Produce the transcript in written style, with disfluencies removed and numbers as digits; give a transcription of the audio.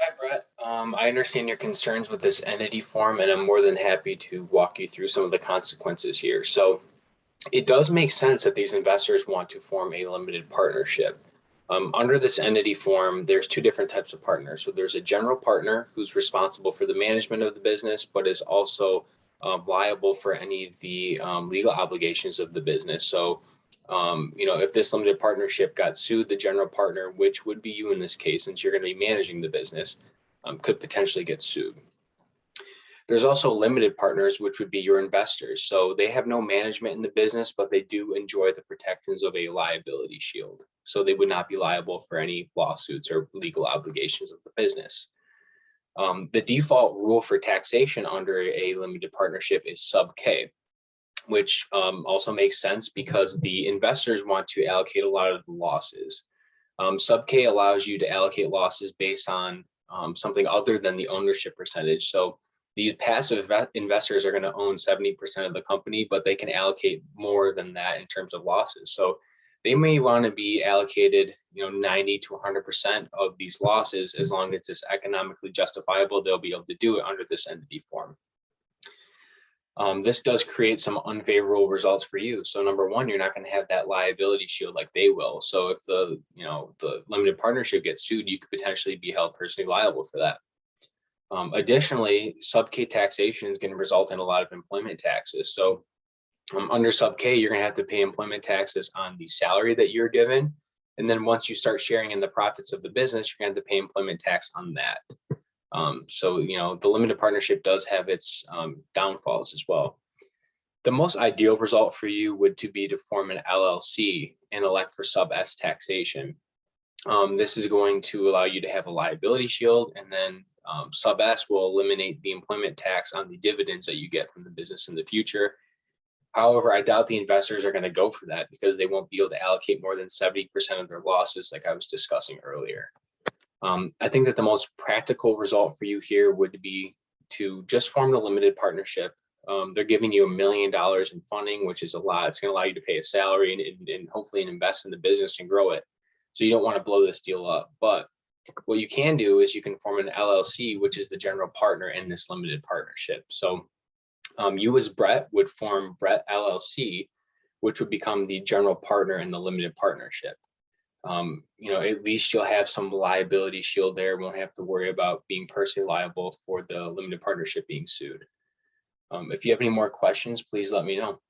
Hi, Brett. I understand your concerns with this entity form, and I'm more than happy to walk you through some of the consequences here. So, it does make sense that these investors want to form a limited partnership. Under this entity form, there's two different types of partners. So, there's a general partner who's responsible for the management of the business, but is also liable for any of the legal obligations of the business. So, if this limited partnership got sued, the general partner, which would be you in this case, since you're going to be managing the business, could potentially get sued. There's also limited partners, which would be your investors. So they have no management in the business, but they do enjoy the protections of a liability shield. So they would not be liable for any lawsuits or legal obligations of the business. The default rule for taxation under a limited partnership is sub K, which also makes sense because the investors want to allocate a lot of the losses. Sub K allows you to allocate losses based on something other than the ownership percentage. So these passive investors are going to own 70% of the company, but they can allocate more than that in terms of losses. So they may want to be allocated, 90 to 100% of these losses. As long as it's economically justifiable, they'll be able to do it under this entity form. This does create some unfavorable results for you. So number one, you're not going to have that liability shield like they will. So if the limited partnership gets sued, you could potentially be held personally liable for that. Additionally, sub K taxation is going to result in a lot of employment taxes. So under sub K, you're going to have to pay employment taxes on the salary that you're given. And then once you start sharing in the profits of the business, you're going to have to pay employment tax on that. The limited partnership does have its downfalls as well. The most ideal result for you would be to form an LLC and elect for sub S taxation. This is going to allow you to have a liability shield, and then sub S will eliminate the employment tax on the dividends that you get from the business in the future. However, I doubt the investors are going to go for that because they won't be able to allocate more than 70% of their losses, like I was discussing earlier. I think that the most practical result for you here would be to just form the limited partnership. They're giving you $1 million in funding, which is a lot. It's going to allow you to pay a salary and hopefully invest in the business and grow it. So you don't want to blow this deal up. But what you can do is you can form an LLC, which is the general partner in this limited partnership. So you as Brett would form Brett LLC, which would become the general partner in the limited partnership. At least you'll have some liability shield there. Won't have to worry about being personally liable for the limited partnership being sued. If you have any more questions, please let me know.